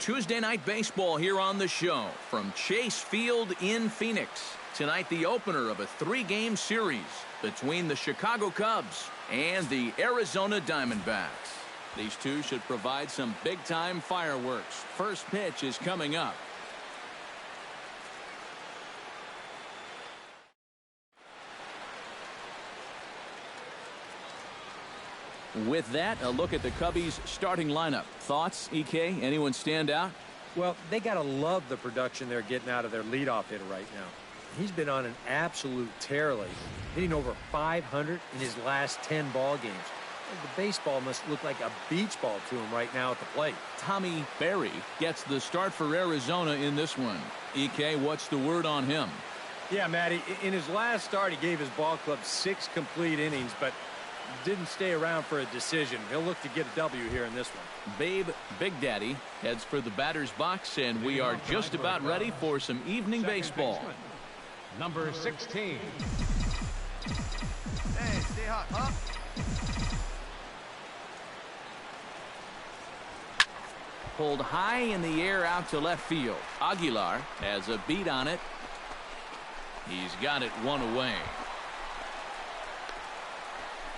Tuesday Night Baseball here on the show from Chase Field in Phoenix. Tonight, the opener of a 3-game series between the Chicago Cubs and the Arizona Diamondbacks. These two should provide some big-time fireworks. First pitch is coming up. With that, a look at the Cubbies' starting lineup. Thoughts, EK? Anyone stand out? Well, they got to love the production they're getting out of their leadoff hitter right now. He's been on an absolute tear lately, hitting over 500 in his last 10 ball games. The baseball must look like a beach ball to him right now at the plate. Tommy Berry gets the start for Arizona in this one. EK, what's the word on him? Yeah, Matty, in his last start, he gave his ball club 6 complete innings, but didn't stay around for a decision. He'll look to get a W here in this one. Babe Big Daddy heads for the batter's box, and we are just about ready for some evening baseball. Number 16. Hey, stay hot, huh? Pulled high in the air out to left field. Aguilar has a beat on it. He's got it one away.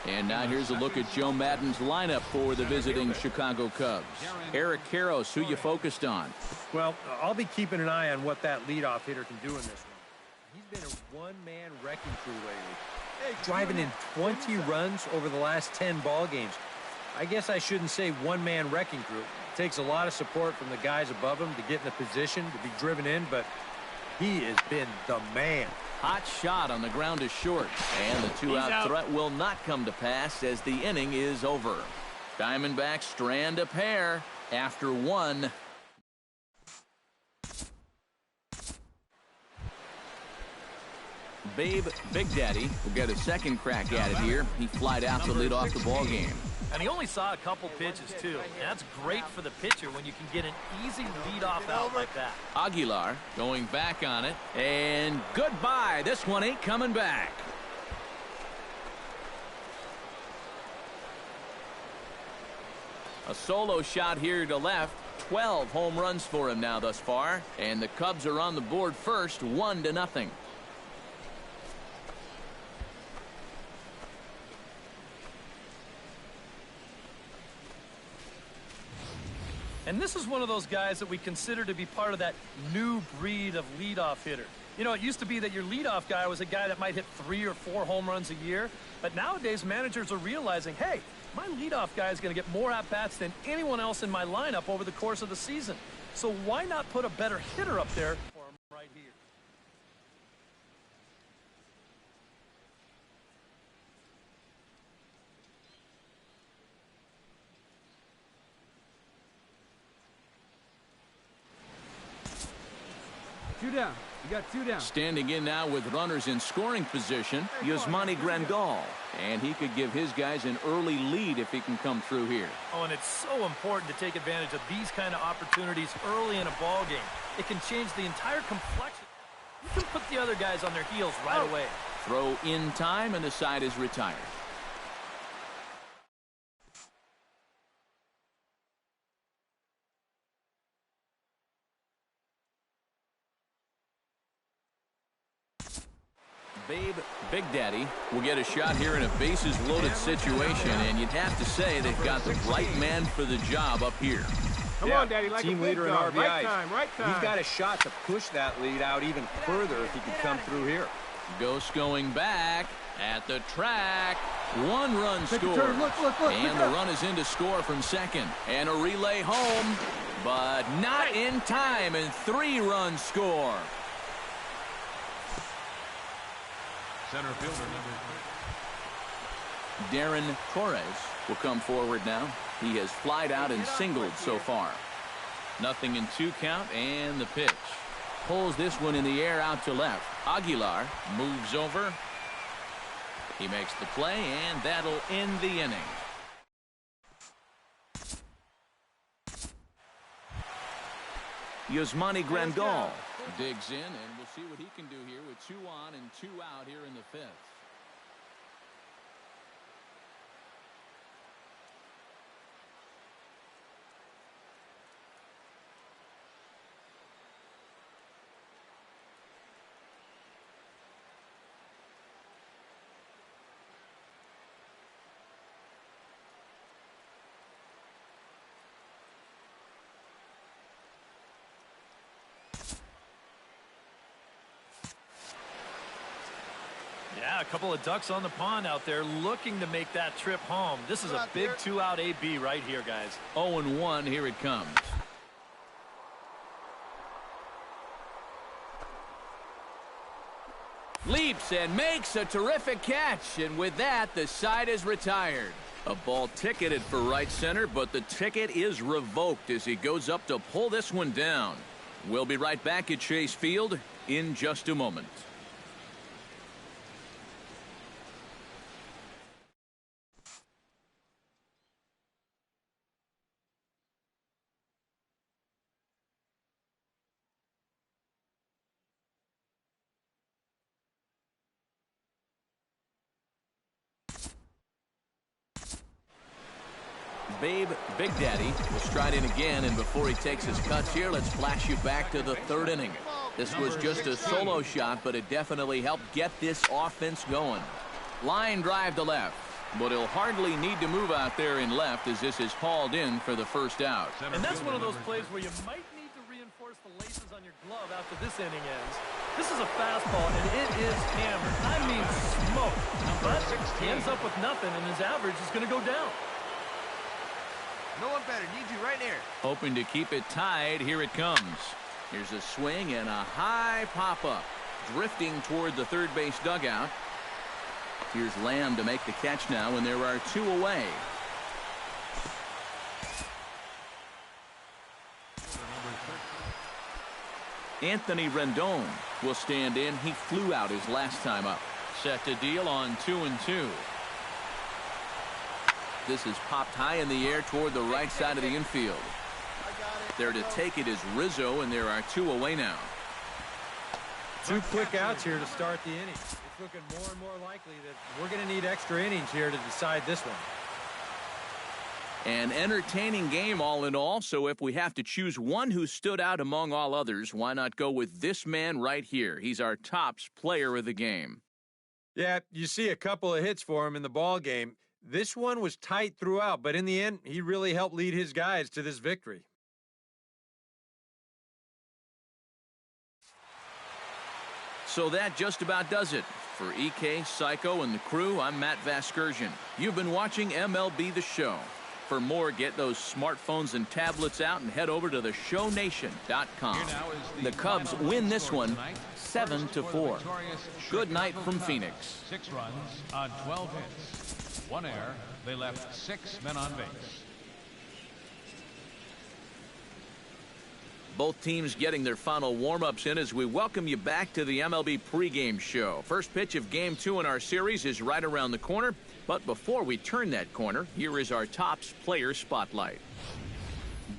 And now here's a look at Joe Maddon's lineup for the visiting Chicago Cubs. Eric Karros, who you focused on? Well, I'll be keeping an eye on what that leadoff hitter can do in this one. He's been a one-man wrecking crew lately, driving in 20 runs over the last 10 ball games. I guess I shouldn't say one-man wrecking crew. It takes a lot of support from the guys above him to get in a position to be driven in, but he has been the man. Hot shot on the ground is short, and the two-out threat will not come to pass as the inning is over. Diamondbacks strand a pair after one. Babe Big Daddy will get a second crack at it here. He flied out to lead off the ball game. And he only saw a couple pitches, too. And that's great for the pitcher when you can get an easy leadoff out like that. Aguilar going back on it. And goodbye. This one ain't coming back. A solo shot here to left. 12 home runs for him now thus far. And the Cubs are on the board first, 1-0. And this is one of those guys that we consider to be part of that new breed of leadoff hitter. You know, it used to be that your leadoff guy was a guy that might hit 3 or 4 home runs a year. But nowadays, managers are realizing, hey, my leadoff guy is going to get more at-bats than anyone else in my lineup over the course of the season. So why not put a better hitter up there for him right here? Two down. You got 2 down. Standing in now with runners in scoring position, Yasmani Grandal. And he could give his guys an early lead if he can come through here. Oh, and it's so important to take advantage of these kind of opportunities early in a ball game. It can change the entire complexion. You can put the other guys on their heels right away. Throw in time, and the side is retired. Babe Big Daddy will get a shot here in a bases-loaded situation, and you'd have to say they've got the right man for the job up here. Come on, Daddy, like team a leader in dog. RBIs. Right time, right time. He's got a shot to push that lead out even further if he can come through here. Ghost going back at the track. 1 run score. Look, and the run is in to score from second. And a relay home, but not in time, and 3-run score. Center fielder Darren Torres will come forward now. He has flied out and singled so far. 0-2 count, and the pitch. Pulls this one in the air out to left. Aguilar moves over. He makes the play, and that'll end the inning. Yasmani Grandal digs in, and we'll see what he can do here with 2 on and 2 out here in the 5th. Yeah, a couple of ducks on the pond out there looking to make that trip home. This is a big two-out AB right here, guys. 0-1, here it comes. Leaps and makes a terrific catch, and with that, the side is retired. A ball ticketed for right center, but the ticket is revoked as he goes up to pull this one down. We'll be right back at Chase Field in just a moment. Babe Big Daddy will stride in again, and before he takes his cuts here, let's flash you back to the third inning. This was just a solo shot, but it definitely helped get this offense going. Line drive to left, but he'll hardly need to move out there in left as this is hauled in for the first out. And that's one of those plays where you might need to reinforce the laces on your glove after this inning ends. This is a fastball, and it is hammered. I mean smoked. But he ends up with nothing, and his average is going to go down. No one better. Need you right there. Hoping to keep it tied. Here it comes. Here's a swing and a high pop-up. Drifting toward the third base dugout. Here's Lamb to make the catch now, and there are two away. Anthony Rendon will stand in. He flew out his last time up. Set to deal on 2-2. This is popped high in the air toward the right side of the infield. There to take it is Rizzo, and there are two away now. Two quick outs here to start the inning. It's looking more and more likely that we're going to need extra innings here to decide this one. An entertaining game all in all, so if we have to choose one who stood out among all others, why not go with this man right here? He's our tops player of the game. Yeah, you see a couple of hits for him in the ball game. This one was tight throughout, but in the end, he really helped lead his guys to this victory. So that just about does it. For EK, Psycho, and the crew, I'm Matt Vasgersian. You've been watching MLB The Show. For more, get those smartphones and tablets out and head over to theshownation.com. The Cubs win this one 7-4. Good night from Phoenix. 6 runs on 12 hits. 1 error. They left 6 men on base. Both teams getting their final warm-ups in as we welcome you back to the MLB pregame show. First pitch of Game 2 in our series is right around the corner. But before we turn that corner, here is our tops player spotlight.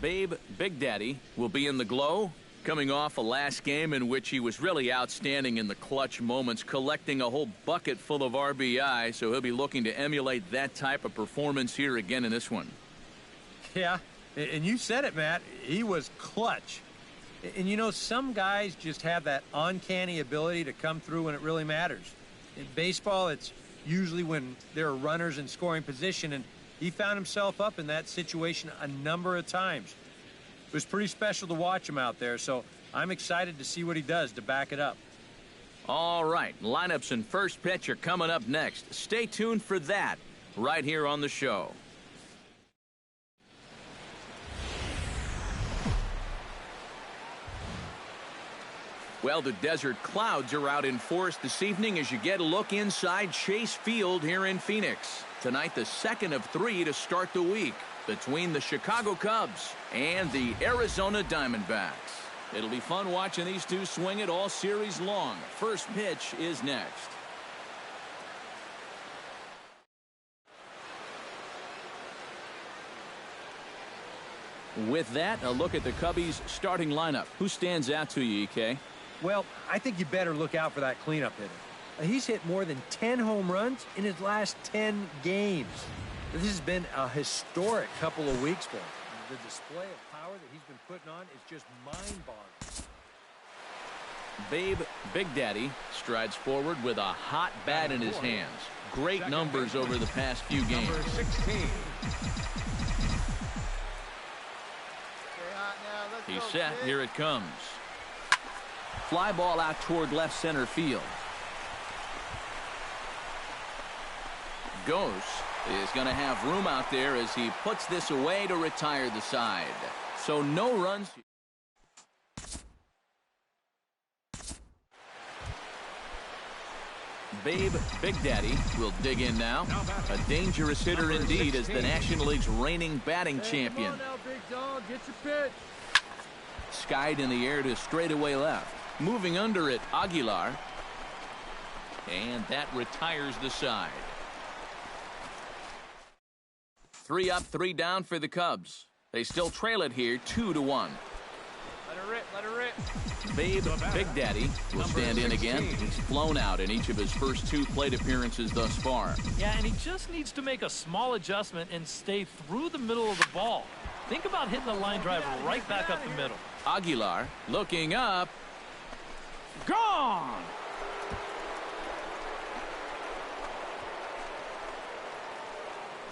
Babe Big Daddy will be in the glow, coming off a last game in which he was really outstanding in the clutch moments, collecting a whole bucket full of RBI, so he'll be looking to emulate that type of performance here again in this one. Yeah, and you said it, Matt. He was clutch. And you know, some guys just have that uncanny ability to come through when it really matters. In baseball, it's usually when there are runners in scoring position, and he found himself up in that situation a number of times. It was pretty special to watch him out there, so I'm excited to see what he does to back it up. All right, lineups and first pitch are coming up next. Stay tuned for that right here on the show. Well, the desert clouds are out in force this evening as you get a look inside Chase Field here in Phoenix. Tonight, the second of 3 to start the week between the Chicago Cubs and the Arizona Diamondbacks. It'll be fun watching these two swing it all series long. First pitch is next. With that, a look at the Cubbies' starting lineup. Who stands out to you, EK? Well, I think you better look out for that cleanup hitter. He's hit more than 10 home runs in his last 10 games. This has been a historic couple of weeks for him. The display of power that he's been putting on is just mind-boggling. Babe Big Daddy strides forward with a hot bat in his hands. Great numbers over the past few games. Number 16. He's set. Here it comes. Fly ball out toward left center field. Ghost is going to have room out there as he puts this away to retire the side. So no runs. Babe Big Daddy will dig in now. A dangerous hitter indeed as the National League's reigning batting champion. Come on now, big dog. Get your pitch. Skied in the air to straightaway left. Moving under it, Aguilar. And that retires the side. 3 up, 3 down for the Cubs. They still trail it here 2-1. Let her rip, let her rip. Babe Big Daddy will stand in again. He's flown out in each of his first 2 plate appearances thus far. Yeah, and he just needs to make a small adjustment and stay through the middle of the ball. Think about hitting the line drive right back up the middle. Aguilar looking up. Gone!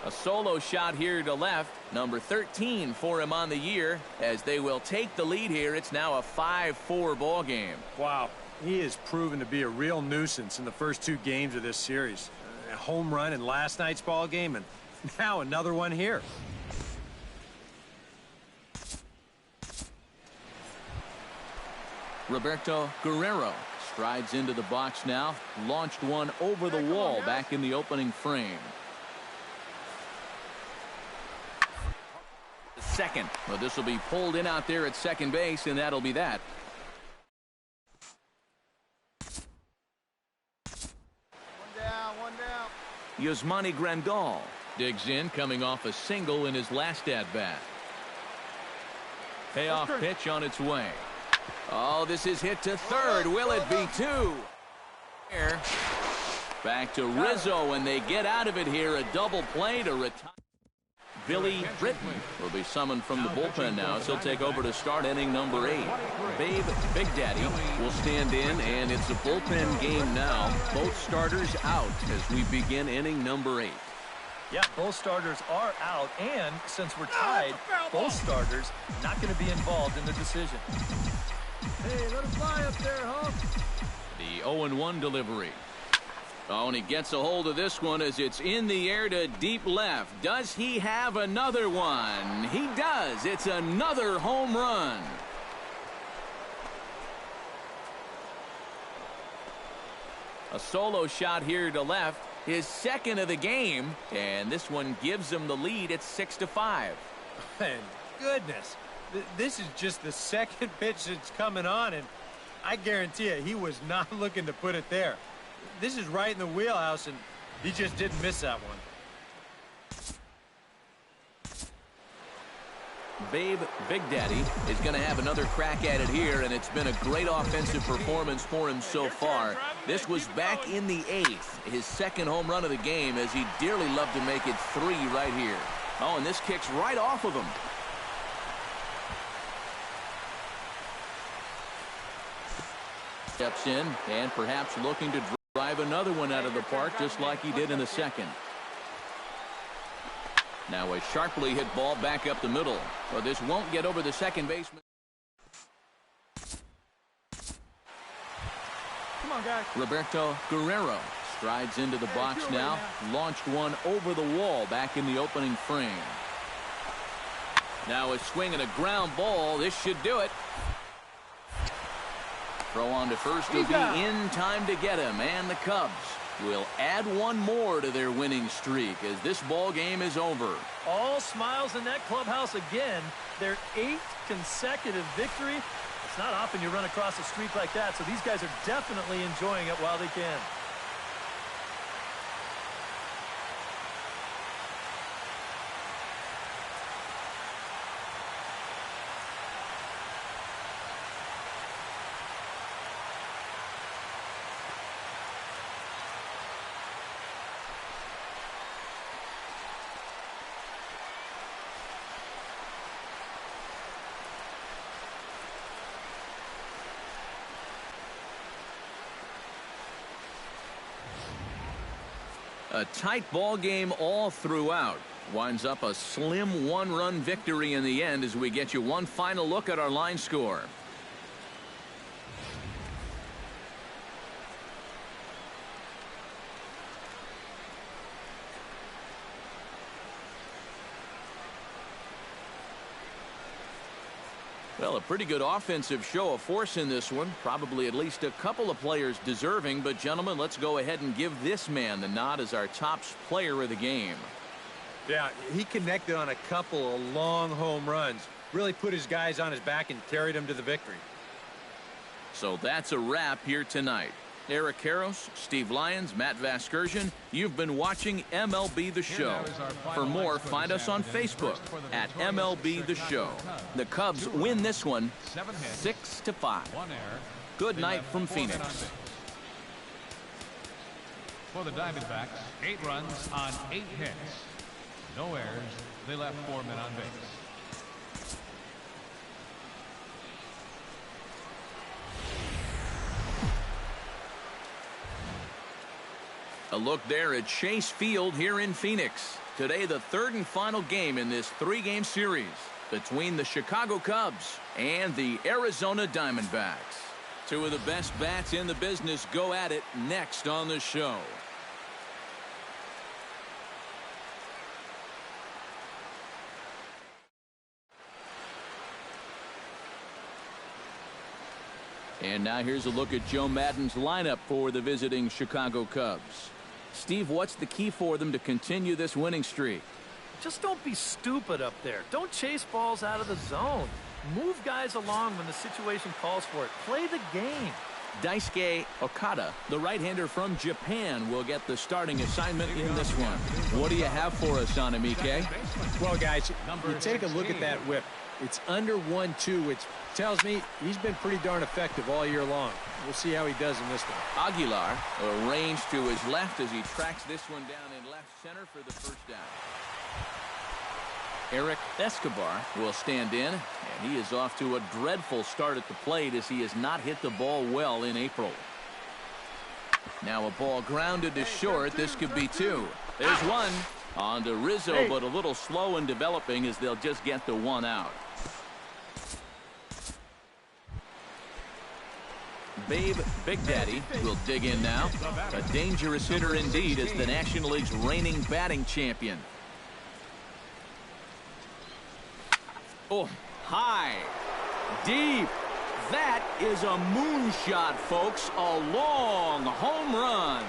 A solo shot here to left. Number 13 for him on the year. As they will take the lead here, it's now a 5-4 ball game. Wow, he has proven to be a real nuisance in the first 2 games of this series. A home run in last night's ball game, and now another one here. Roberto Guerrero strides into the box now. Launched one over the wall back in the opening frame. Second. Well, this will be pulled in out there at second base, and that'll be that. One down. Yasmani Grandal digs in, coming off a single in his last at-bat. Payoff pitch on its way. Oh, this is hit to third. Will it be 2? Here. Back to Rizzo, and they get out of it here. A double play to retire. Billy Britton will be summoned from the bullpen now as he'll take over to start inning number 8. Babe Big Daddy will stand in, and it's a bullpen game now. Both starters out as we begin inning number 8. Yeah, both starters are out, and since we're tied, both starters not going to be involved in the decision. Hey, let him fly up there, Hulk. The 0-1 delivery. Oh, and he gets a hold of this one as it's in the air to deep left. Does he have another one? He does. It's another home run. A solo shot here to left. His second of the game. And this one gives him the lead. It's 6-5. And goodness, this is just the second pitch that's coming on, and I guarantee you he was not looking to put it there. This is right in the wheelhouse, and he just didn't miss that one. Babe Big Daddy is going to have another crack at it here, and it's been a great offensive performance for him so far. This was back in the 8th, his second home run of the game, as he dearly loved to make it 3 right here. Oh, and this kicks right off of him. Steps in and perhaps looking to drive another one out of the park just like he did in the second. Now a sharply hit ball back up the middle. But this won't get over the second baseman. Come on, guys. Roberto Guerrero strides into the box now. Launched one over the wall back in the opening frame. Now a swing and a ground ball. This should do it. Throw on to first will be in time to get him, and the Cubs will add one more to their winning streak as this ball game is over. All smiles in that clubhouse again. Their 8th consecutive victory. It's not often you run across a streak like that, so these guys are definitely enjoying it while they can. A tight ball game all throughout. Winds up a slim 1-run victory in the end as we get you one final look at our line score. Well, a pretty good offensive show of force in this one. Probably at least a couple of players deserving. But, gentlemen, let's go ahead and give this man the nod as our top player of the game. Yeah, he connected on a couple of long home runs. Really put his guys on his back and carried them to the victory. So that's a wrap here tonight. Eric Karros, Steve Lyons, Matt Vasgersian, you've been watching MLB The Show. For more, find us on Facebook at MLB The Show. The Cubs win this one 6-5. Good night from Phoenix. For the Diamondbacks, 8 runs on 8 hits. No errors. They left 4 men on base. A look there at Chase Field here in Phoenix. Today, the third and final game in this 3-game series between the Chicago Cubs and the Arizona Diamondbacks. Two of the best bats in the business go at it next on the show. And now here's a look at Joe Maddon's lineup for the visiting Chicago Cubs. Steve, what's the key for them to continue this winning streak? Just don't be stupid up there. Don't chase balls out of the zone. Move guys along when the situation calls for it. Play the game. Daisuke Okada, the right-hander from Japan, will get the starting assignment in this one. What do you have for us on him, Ike? Well, guys, you take a look at that whip. It's under 1-2, which tells me he's been pretty darn effective all year long. We'll see how he does in this one. Aguilar arranged to his left as he tracks this one down in left center for the first down. Eric Escobar will stand in, and he is off to a dreadful start at the plate as he has not hit the ball well in April. Now a ball grounded to short. This could be 2. There's 1. On to Rizzo, but a little slow in developing as they'll just get the 1 out. Babe Big Daddy will dig in now. A dangerous hitter indeed as the National League's reigning batting champion. Oh, high, deep. That is a moonshot, folks. A long home run.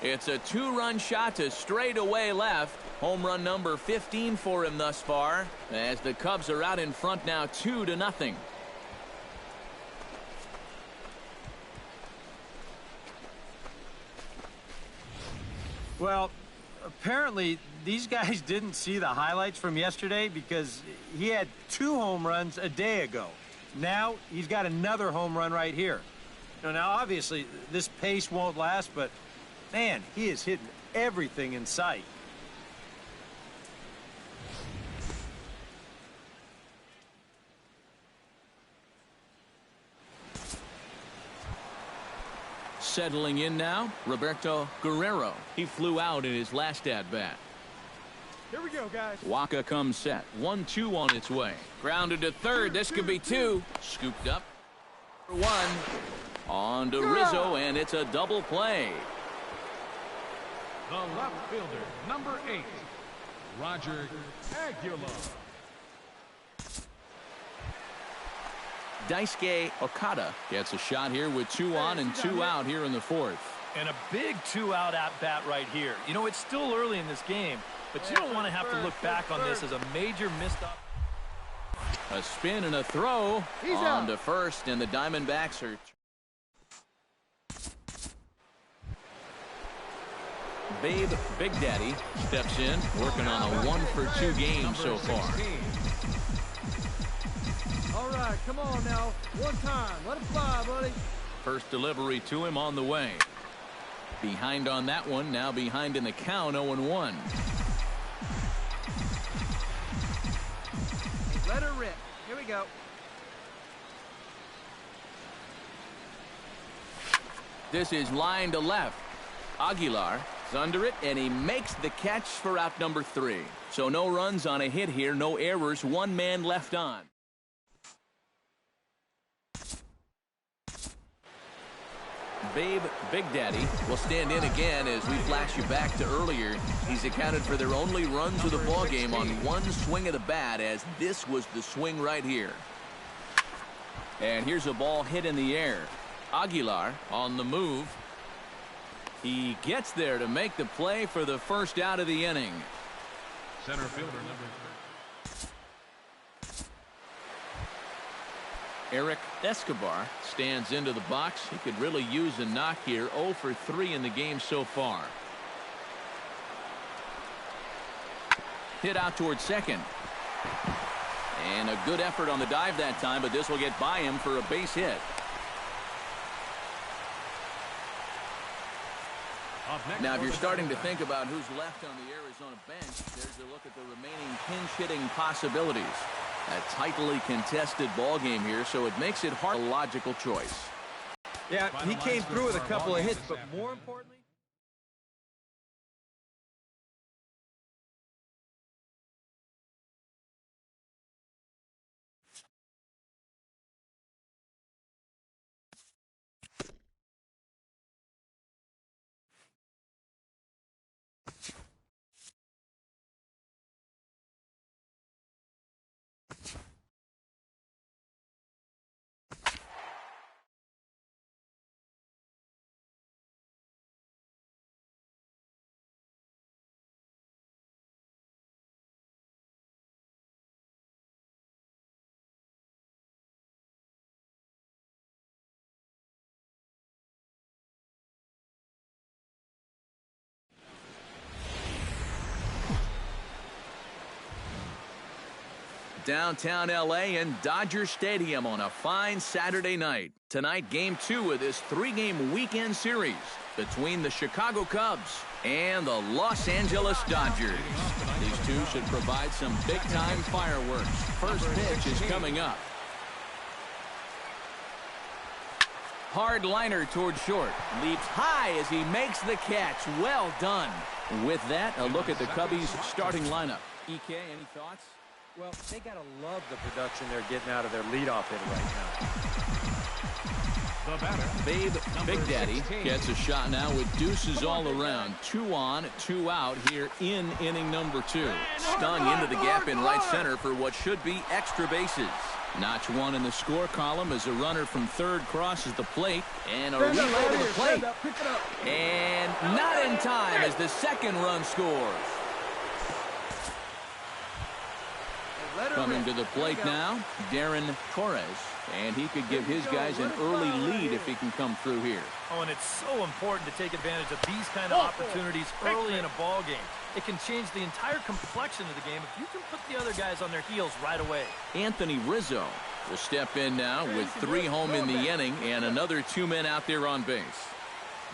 It's a 2-run shot to straightaway left. Home run number 15 for him thus far, as the Cubs are out in front now 2-0. Well, apparently these guys didn't see the highlights from yesterday because he had 2 home runs a day ago. Now he's got another home run right here. Now obviously this pace won't last, but man, he is hitting everything in sight. Settling in now, Roberto Guerrero. He flew out in his last at-bat. Here we go, guys. Waka comes set. 1-2 on its way. Grounded to third. This could be 2. Scooped up for 1. On to Rizzo, and it's a double play. The left fielder, number 8, Roger Aguilar. Daisuke Okada gets a shot here with 2 on and 2 out here in the 4th. And a big 2-out at-bat right here. You know, it's still early in this game, but you don't want to have to look back on this as a major missed up. A spin and a throw on to first, and the Diamondbacks are... Babe Big Daddy steps in, working on a 1-for-2 game so far. All right, come on now. One time. Let it fly, buddy. First delivery to him on the way. Behind on that one, now behind in the count, 0-1. Let her rip. Here we go. This is line to left. Aguilar is under it, and he makes the catch for out number 3. So no runs on a hit here, no errors, 1 man left on. Babe Big Daddy will stand in again as we flash you back to earlier. He's accounted for their only runs of the ball game on one swing of the bat, as this was the swing right here. And here's a ball hit in the air. Aguilar on the move. He gets there to make the play for the first out of the inning. Center fielder number 3. Eric Escobar stands into the box. He could really use a knock here. 0 for 3 in the game so far. Hit out towards second. And a good effort on the dive that time, but this will get by him for a base hit. Now, if you're starting to think about who's left on the Arizona bench, there's a look at the remaining pinch-hitting possibilities. A tightly contested ball game here, so it makes it hard. A logical choice. Yeah, he came through with a couple of hits, but more importantly, Downtown L.A. and Dodger Stadium on a fine Saturday night. Tonight, Game 2 of this 3-game weekend series between the Chicago Cubs and the Los Angeles Dodgers. These two should provide some big-time fireworks. First pitch is coming up. Hard liner toward short. Leaps high as he makes the catch. Well done. With that, a look at the Cubbies' starting lineup. EK, any thoughts? well, they got to love the production they're getting out of their leadoff hitter right now. The batter, Babe Big Daddy 16. Gets a shot now with deuces all around. 2 on, 2 out here in inning number 2. Stung into the gap in right center for what should be extra bases. Notch 1 in the score column as a runner from third crosses the plate. And a relay to the plate. And not in time as the second run scores. Coming to the plate now, Darren Torres. And he could give his guys an early lead if he can come through here. Oh, and it's so important to take advantage of these kind of opportunities early in a ball game. It can change the entire complexion of the game if you can put the other guys on their heels right away. Anthony Rizzo will step in now with 3 home in the inning and another 2 men out there on base.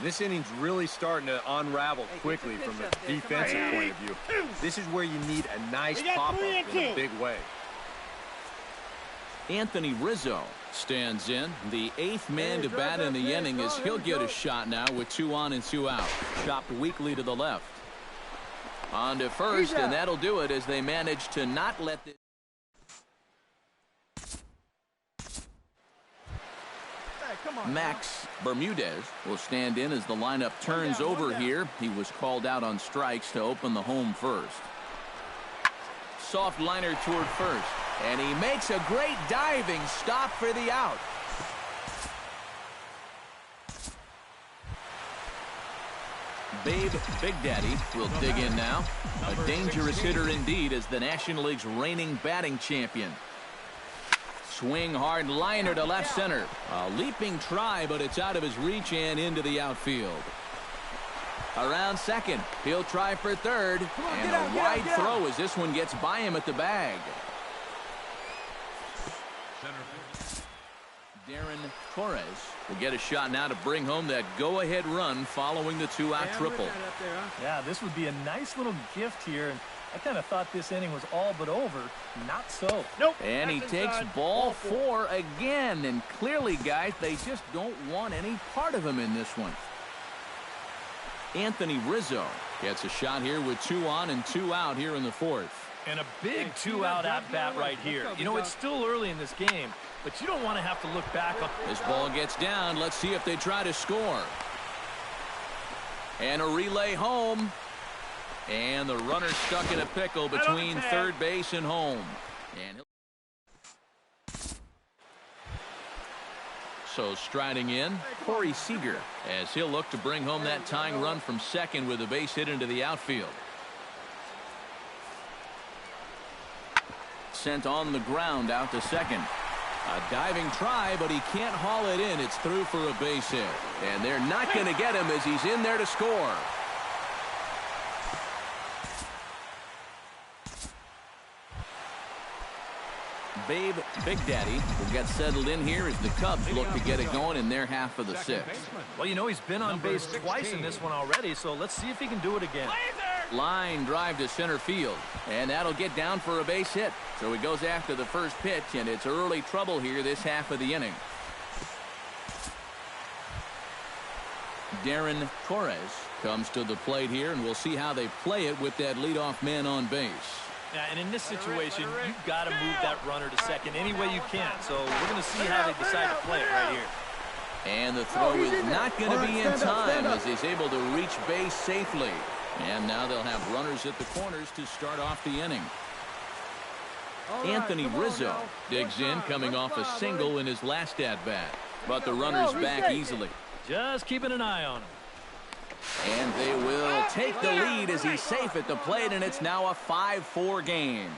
This inning's really starting to unravel quickly from a defensive point of view. This is where you need a nice pop-up in a big way. Anthony Rizzo stands in. The 8th man to bat in the inning as he'll get a shot now with 2 on and 2 out. Chopped weakly to the left. On to first, and that'll do it as they manage to not let the... Max Bermudez will stand in as the lineup turns over here. He was called out on strikes to open the home first. Soft liner toward first. And he makes a great diving stop for the out. Babe Big Daddy will dig in now. A dangerous hitter indeed as the National League's reigning batting champion. Swing hard liner to left center. A leaping try, but it's out of his reach and into the outfield. Around second. He'll try for third. And a wide throw as this one gets by him at the bag. Darren Torres will get a shot now to bring home that go-ahead run following the 2-out triple. Yeah, this would be a nice little gift here. And I kind of thought this inning was all but over. Not so. Nope. And he takes ball 4 again. And clearly, guys, they just don't want any part of him in this one. Anthony Rizzo gets a shot here with 2 on and 2 out here in the 4th. And a big two-out at-bat right here. You know, it's still early in this game, but you don't want to have to look back. This ball gets down. Let's see if they try to score. And a relay home. And the runner stuck in a pickle between third base and home. And so striding in, Corey Seager, as he'll look to bring home that tying run from second with a base hit into the outfield. Sent on the ground out to second. A diving try, but he can't haul it in. It's through for a base hit. And they're not going to get him as he's in there to score. Babe Big Daddy will get settled in here as the Cubs look to get it going in their half of the sixth. Well, you know, he's been on base twice in this one already, so let's see if he can do it again. Line drive to center field, and that'll get down for a base hit. So he goes after the first pitch, and it's early trouble here this half of the inning. Darren Torres comes to the plate here, and we'll see how they play it with that leadoff man on base. Yeah, and in this situation, you've got to move that runner to second any way you can. So we're going to see how they decide to play it right here. And the throw is not going to be in time as he's able to reach base safely. And now they'll have runners at the corners to start off the inning. Anthony Rizzo digs in, coming off a single in his last at-bat. But the runner's back easily. Just keeping an eye on him. And they will take the lead as he's safe at the plate, and it's now a 5-4 game.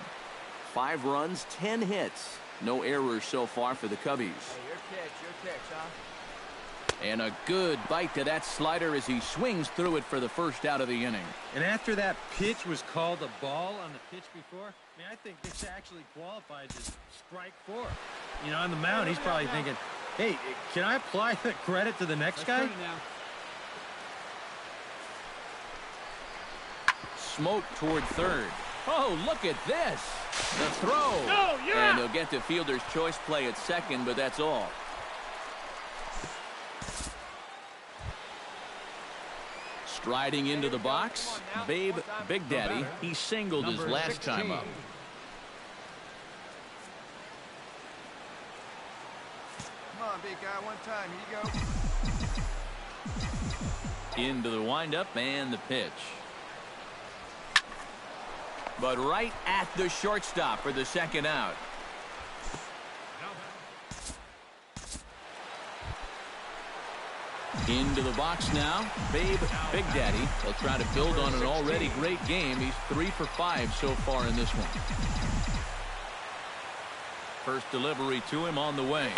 5 runs, 10 hits. No errors so far for the Cubbies. Hey, your pitch, huh? And a good bite to that slider as he swings through it for the first out of the inning. And after that pitch was called a ball on the pitch before, I mean, I think this actually qualifies as strike 4. You know, on the mound, he's probably thinking, hey, can I apply the credit to the next guy? Smoke toward third. Oh, look at this. The throw. And he'll get the fielder's choice play at second, but that's all. Striding into the box, Babe Big Daddy. He singled his last time up. Come on, big guy, one time. Here you go. Into the windup and the pitch. But right at the shortstop for the second out. Into the box now, Babe Big Daddy. He'll try to build on an already great game. He's 3 for 5 so far in this one. First delivery to him on the way.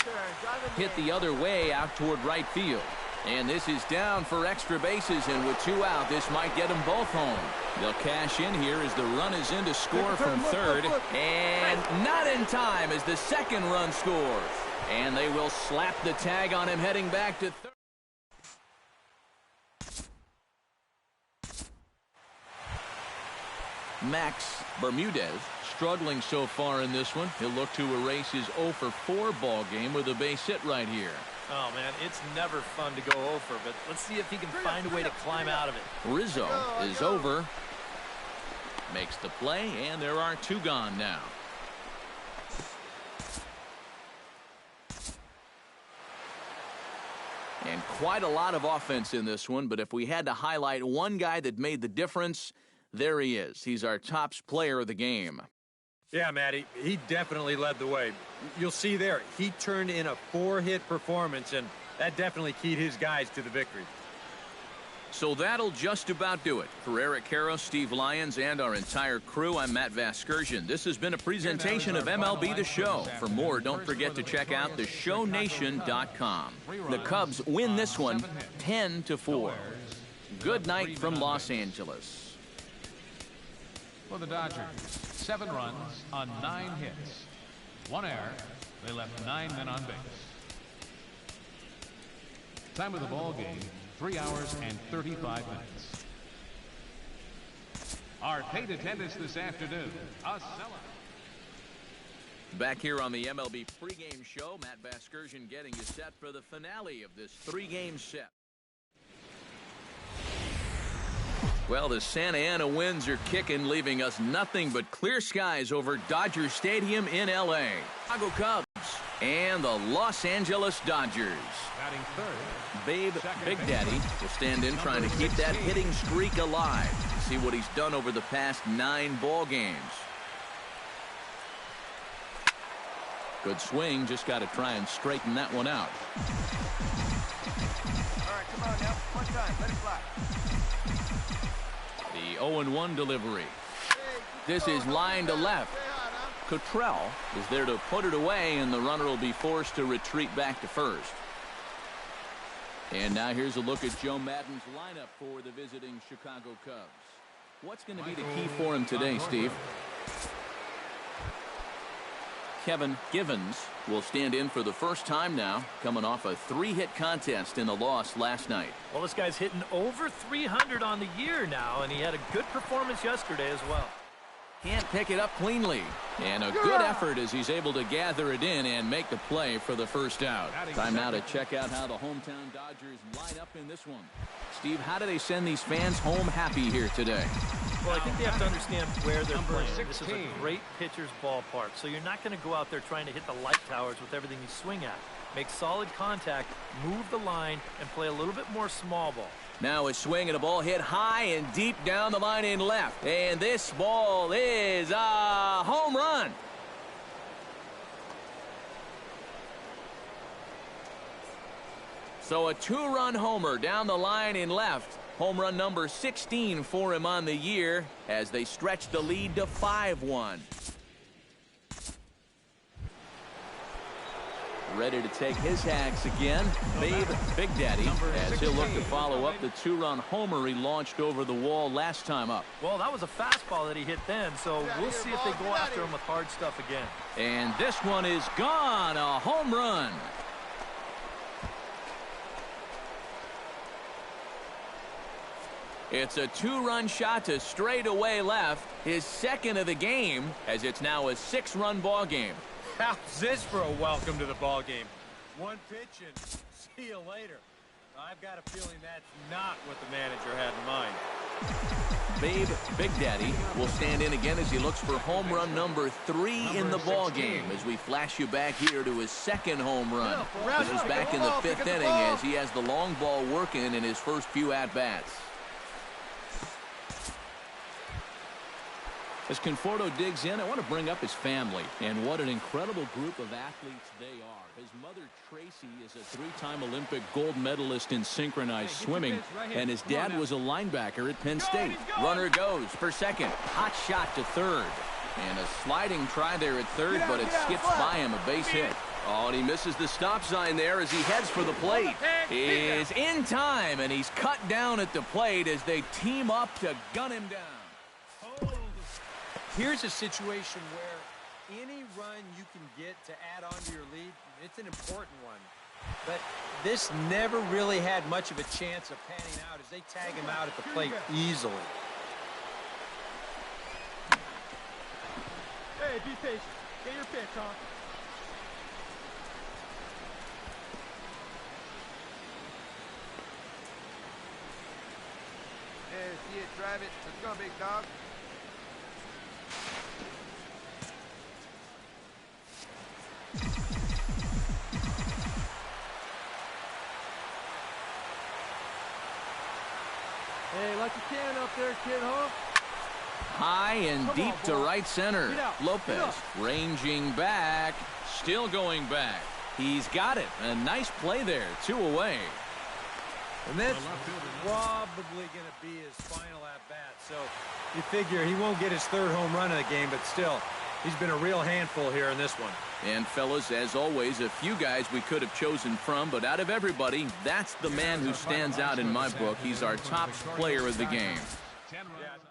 Hit the other way out toward right field. And this is down for extra bases, and with 2 out, this might get them both home. They'll cash in here as the run is in to score from third. And not in time as the second run scores. And they will slap the tag on him heading back to third. Max Bermudez struggling so far in this one. He'll look to erase his 0 for 4 ball game with a base hit right here. Oh, man, it's never fun to go over, but let's see if he can find a way to climb out of it. Rizzo is over. Makes the play, and there are 2 gone now. And quite a lot of offense in this one, but if we had to highlight one guy that made the difference, there he is. He's our top player of the game. Yeah, Matty, he definitely led the way. You'll see there, he turned in a 4-hit performance, and that definitely keyed his guys to the victory. So that'll just about do it. For Eric Caro, Steve Lyons, and our entire crew, I'm Matt Vasgersian. This has been a presentation of MLB The Show. For more, don't forget to check out theshownation.com. The Cubs win this one 10-4. Good night from Los Angeles. For the Dodgers, 7 runs on 9 hits. 1 error. They left 9 men on base. Time of the ball game, 3 hours and 35 minutes. Our paid attendance this afternoon, a sellout. Back here on the MLB pregame show, Matt Vasgersian getting you set for the finale of this 3-game set. Well, the Santa Ana winds are kicking, leaving us nothing but clear skies over Dodger Stadium in L.A. Chicago Cubs and the Los Angeles Dodgers. Batting third. Babe Big Daddy will stand in trying to keep that hitting streak alive. See what he's done over the past 9 ball games. Good swing, just got to try and straighten that one out. All right, come on now. One time, let it fly. The 0-1 delivery. This is line to left. Cottrell is there to put it away, and the runner will be forced to retreat back to first. And now here's a look at Joe Maddon's lineup for the visiting Chicago Cubs. What's going to be the key for him today, Steve? Kevin Givens will stand in for the first time now, coming off a 3-hit contest in the loss last night. Well, this guy's hitting over 300 on the year now, and he had a good performance yesterday as well. Can't pick it up cleanly. And a good effort as he's able to gather it in and make the play for the first out. Time now to check out how the hometown Dodgers line up in this one. Steve, how do they send these fans home happy here today? Well, I think they have to understand where they're playing. This is a great pitcher's ballpark, so you're not going to go out there trying to hit the light towers with everything you swing at. Make solid contact, move the line, and play a little bit more small ball. Now a swing and a ball hit high and deep down the line in left. And this ball is a home run. So a 2-run homer down the line in left. Home run number 16 for him on the year as they stretch the lead to 5-1. Ready to take his hacks again. Babe Big Daddy as he'll look to follow up the 2-run homer he launched over the wall last time up. Well, that was a fastball that he hit then, so we'll see if they go after him with hard stuff again. And this one is gone. A home run. It's a 2-run shot to straightaway left, his second of the game, as it's now a 6-run ball game. How's this for a welcome to the ball game? One pitch and see you later. I've got a feeling that's not what the manager had in mind. Babe Big Daddy will stand in again as he looks for home run number 3 in the ball game as we flash you back here to his second home run. This is back in the 5th inning as he has the long ball working in his first few at-bats. As Conforto digs in, I want to bring up his family and what an incredible group of athletes they are. His mother, Tracy, is a 3-time Olympic gold medalist in synchronized swimming, and his dad was a linebacker at Penn State. Runner goes for second. Hot shot to third. And a sliding try there at third, but it skips by him, a base hit. Oh, and he misses the stop sign there as he heads for the plate. He is in time, and he's cut down at the plate as they team up to gun him down. Here's a situation where any run you can get to add on to your lead, it's an important one. But this never really had much of a chance of panning out as they tag him out at the plate easily. Hey, be patient. Get your pitch, huh? Yeah, see it, drive it. Let's go, big dog. Hey, like you can up there, kid, huh? High and deep to right center. Lopez ranging back, still going back. He's got it. A nice play there, 2 away. And that's probably going to be his final at-bat. So you figure he won't get his 3rd home run of the game, but still, he's been a real handful here in this one. And, fellas, as always, a few guys we could have chosen from, but out of everybody, that's the man who stands out in my book. He's our top player of the game. Ten runs.